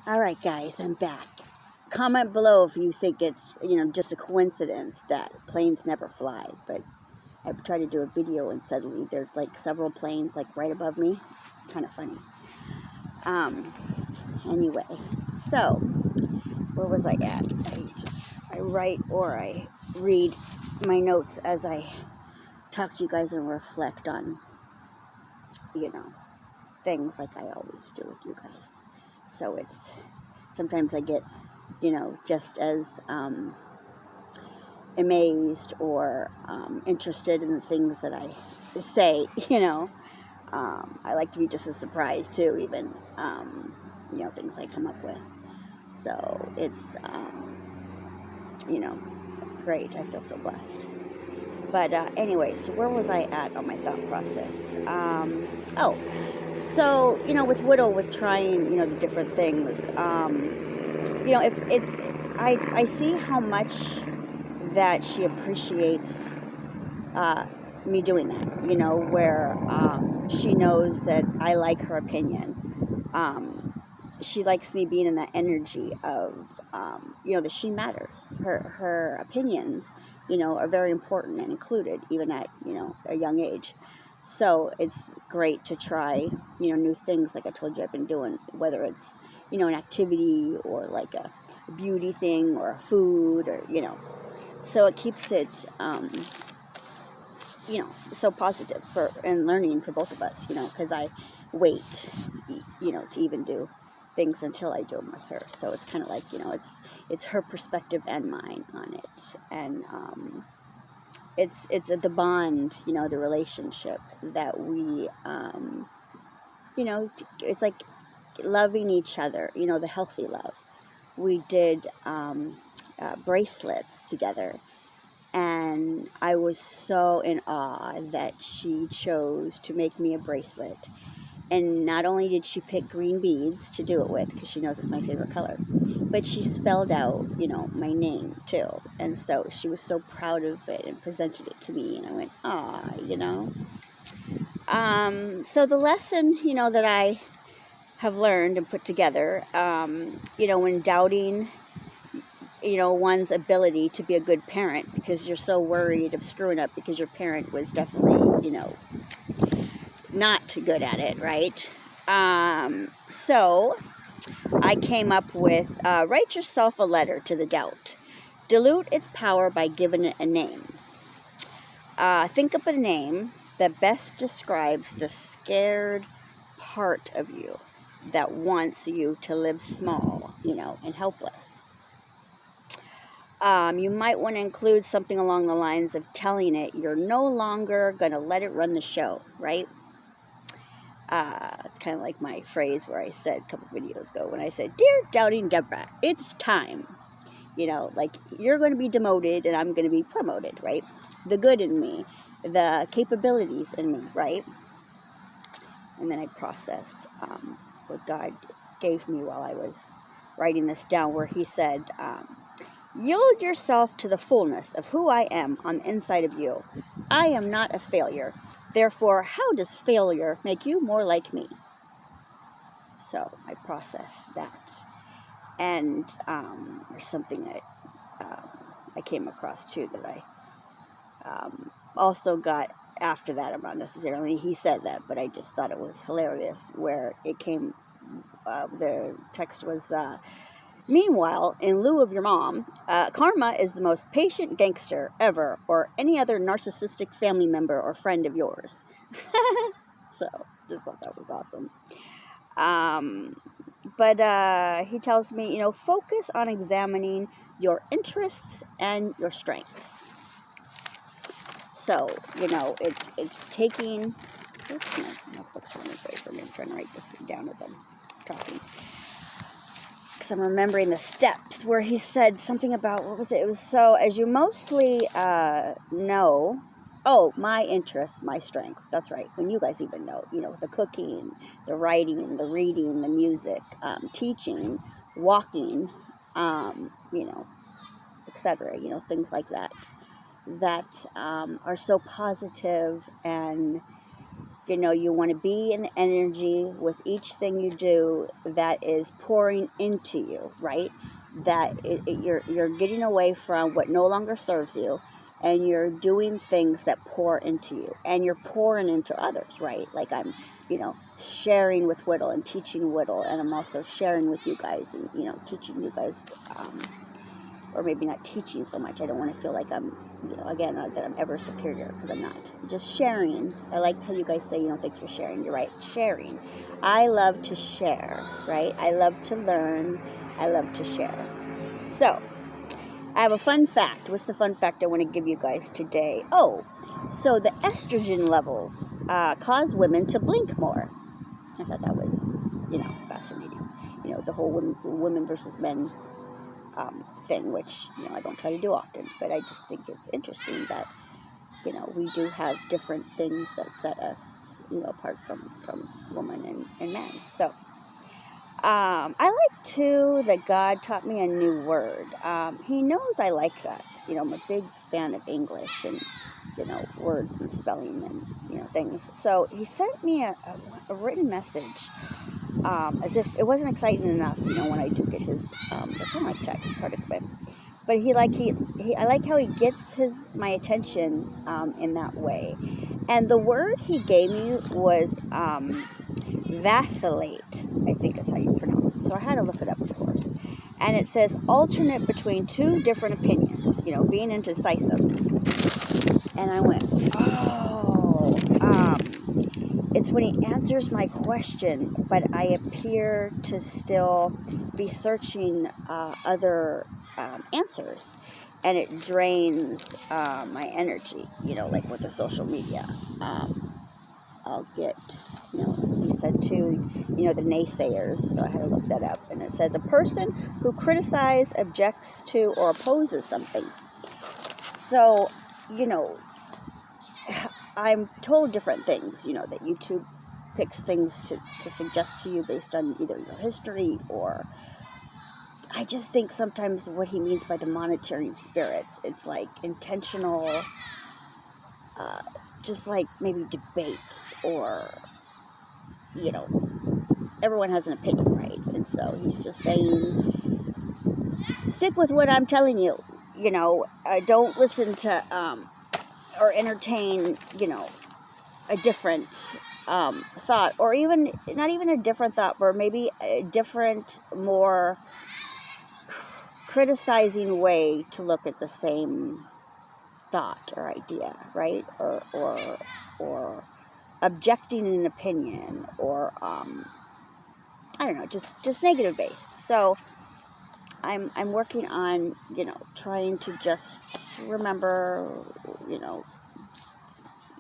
All right, guys, I'm back. Comment below if you think it's, just a coincidence that planes never fly. But I tried to do a video and suddenly there's like several planes like right above me. Kind of funny. Um, anyway, so where was I at? I write or I read my notes as I talk to you guys and reflect on, things like I always do with you guys. So it's sometimes I get, just as amazed or interested in the things that I say, I like to be just as surprised too, even, things I come up with. So it's, great. I feel so blessed. But anyway, so where was I at on my thought process? So, with Widow, with trying, the different things, if I see how much that she appreciates me doing that, where she knows that I like her opinion. She likes me being in that energy of, that she matters. Her opinions, are very important and included, even at, a young age. So it's great to try, new things like I told you I've been doing, whether it's, an activity or like a beauty thing or a food or, so it keeps it, so positive for and learning for both of us, because I wait, to even do things until I do them with her. So it's kind of like, it's her perspective and mine on it. And it's the bond, the relationship that we, it's like loving each other, the healthy love. We did bracelets together. And I was so in awe that she chose to make me a bracelet. And not only did she pick green beads to do it with, because she knows it's my favorite color, but she spelled out, my name too. And so she was so proud of it and presented it to me. And I went, so the lesson, that I have learned and put together, when doubting, one's ability to be a good parent because you're so worried of screwing up because your parent was definitely, not good at it, right? So I came up with write yourself a letter to the doubt. Dilute its power by giving it a name. Think up a name that best describes the scared part of you that wants you to live small, and helpless. You might want to include something along the lines of telling it you're no longer going to let it run the show, right? It's kind of like my phrase where I said a couple videos ago when I said, "Dear Doubting Deborah, it's time." Like you're going to be demoted and I'm going to be promoted, right? The good in me, the capabilities in me, right? And then I processed what God gave me while I was writing this down, where He said, yield yourself to the fullness of who I am on the inside of you. I am not a failure. Therefore, how does failure make you more like me? So I processed that. And there's something that I came across too that I also got after that. I'm not necessarily, he said that, but I just thought it was hilarious where it came, the text was, meanwhile, in lieu of your mom, Karma is the most patient gangster ever, or any other narcissistic family member or friend of yours. So, just thought that was awesome. But he tells me, focus on examining your interests and your strengths. So, it's taking. Oops, my notebook's running away from me. I'm trying to write this down as I'm talking. Because I'm remembering the steps where he said something about, what was it? It was so, as you mostly know, my interests, my strengths. That's right. When you guys even know, the cooking, the writing, the reading, the music, teaching, walking, etc. Things like that are so positive and You know, you want to be in the energy with each thing you do that is pouring into you, right? That you're getting away from what no longer serves you, and you're doing things that pour into you, and you're pouring into others, right? Like I'm, sharing with Whittle and teaching Whittle, and I'm also sharing with you guys and, teaching you guys, or maybe not teaching so much. I don't want to feel like I'm, again, not that I'm ever superior, because I'm not. Just sharing. I like how you guys say, thanks for sharing. You're right. Sharing. I love to share, right? I love to learn. I love to share. So, I have a fun fact. What's the fun fact I want to give you guys today? Oh, so the estrogen levels cause women to blink more. I thought that was, fascinating. The whole women versus men thing, which, I don't try to do often, but I just think it's interesting that, we do have different things that set us, apart from woman and men. So, I like, too, that God taught me a new word. He knows I like that. I'm a big fan of English and, words and spelling and, things. So he sent me a written message, as if it wasn't exciting enough, when I do get his, they're kind of like text, it's hard to explain. But I like how he gets my attention in that way. And the word he gave me was vacillate, I think is how you pronounce it. So I had to look it up, of course. And it says alternate between two different opinions, being indecisive. And I went, it's when he answers my question, but I appear to still be searching other answers. And it drains my energy, like with the social media. I'll get, he said too, the naysayers, so I had to look that up. And it says, a person who criticizes, objects to, or opposes something. So, I'm told different things, that YouTube picks things to suggest to you based on either your history, or I just think sometimes what he means by the monitoring spirits, it's like intentional, just like maybe debates, or, everyone has an opinion, right? And so he's just saying, stick with what I'm telling you, don't listen to, or entertain, a different thought, or even not even a different thought, but maybe a different, more criticizing way to look at the same thought or idea, right? Or objecting an opinion, or I don't know, just negative based. So I'm working on, trying to just remember,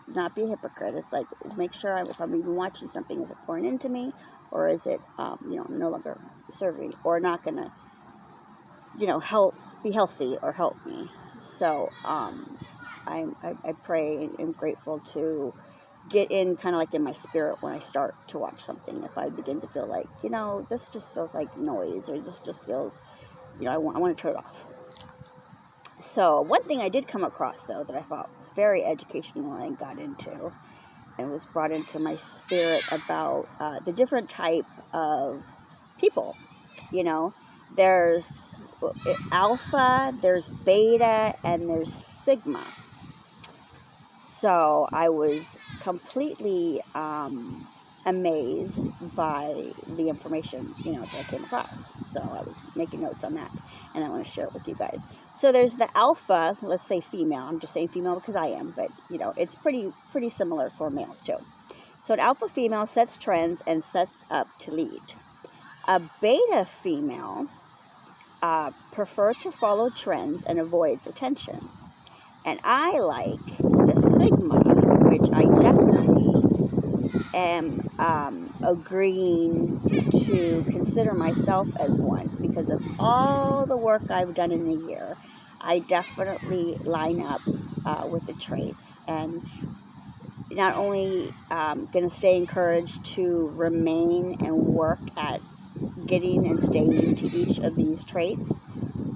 not be a hypocrite. It's like, make sure if I'm even watching something, is it pouring into me, or is it, no longer serving, or not going to, be healthy or help me. So, I pray and am grateful to get in kind of like in my spirit when I start to watch something. If I begin to feel like, this just feels like noise, or this just feels, I want to turn it off. So one thing I did come across, though, that I thought was very educational and I got into, and was brought into my spirit about the different type of people. There's alpha, there's beta, and there's sigma. So I was completely amazed by the information, that I came across. So I was making notes on that, and I want to share it with you guys. So there's the alpha, let's say female. I'm just saying female because I am, but, it's pretty similar for males too. So an alpha female sets trends and sets up to lead. A beta female prefer to follow trends and avoids attention. And I like the sigma, which I definitely am agreeing to consider myself as one, because of all the work I've done in a year. I definitely line up with the traits, and not only going to stay encouraged to remain and work at getting and staying to each of these traits,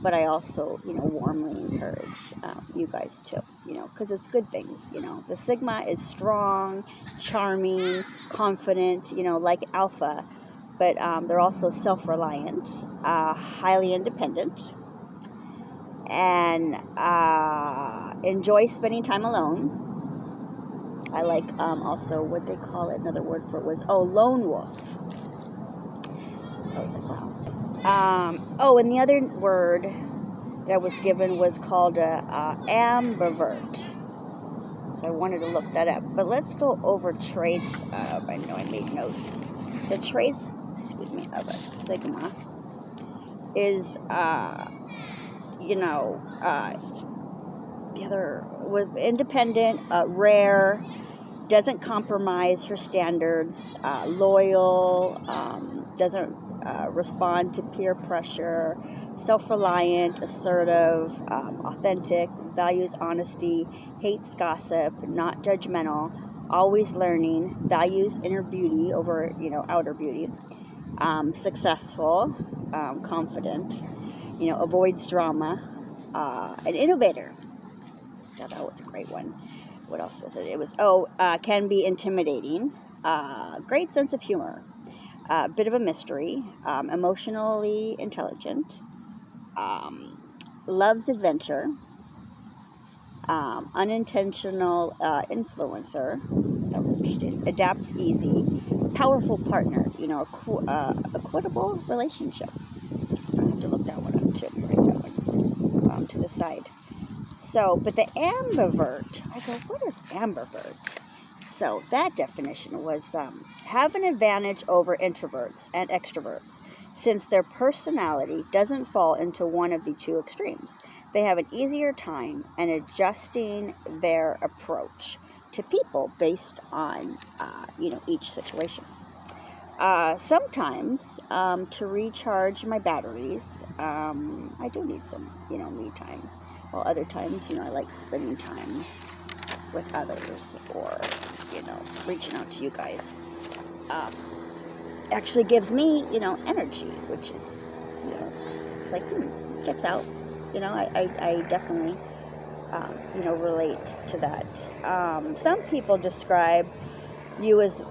but I also, warmly encourage you guys too, because it's good things, The Sigma is strong, charming, confident, like Alpha, but they're also self-reliant, highly independent, and enjoy spending time alone. I like also what they call it, another word for it was, lone wolf. So I was like, wow. And the other word that I was given was called ambivert. So I wanted to look that up. But let's go over traits of, I know I made notes. The traits, of a Sigma is, the other was independent, rare, doesn't compromise her standards, loyal, doesn't respond to peer pressure, self-reliant, assertive, authentic, values honesty, hates gossip, not judgmental, always learning, values inner beauty over, outer beauty, successful, confident, avoids drama, an innovator. That was a great one. What else was it? It was, can be intimidating, great sense of humor, bit of a mystery, emotionally intelligent, loves adventure, unintentional influencer. That was interesting. Adapts easy, powerful partner, equitable relationship. I have to look that one up too. Write that one to the side. So, but the ambivert, I go, what is ambivert? So that definition was have an advantage over introverts and extroverts since their personality doesn't fall into one of the two extremes. They have an easier time in adjusting their approach to people based on, each situation. Sometimes to recharge my batteries, I do need some, me time. While other times, I like spending time with others or, reaching out to you guys. Actually gives me, energy, which is, it's like, checks out. I definitely, relate to that. Some people describe you as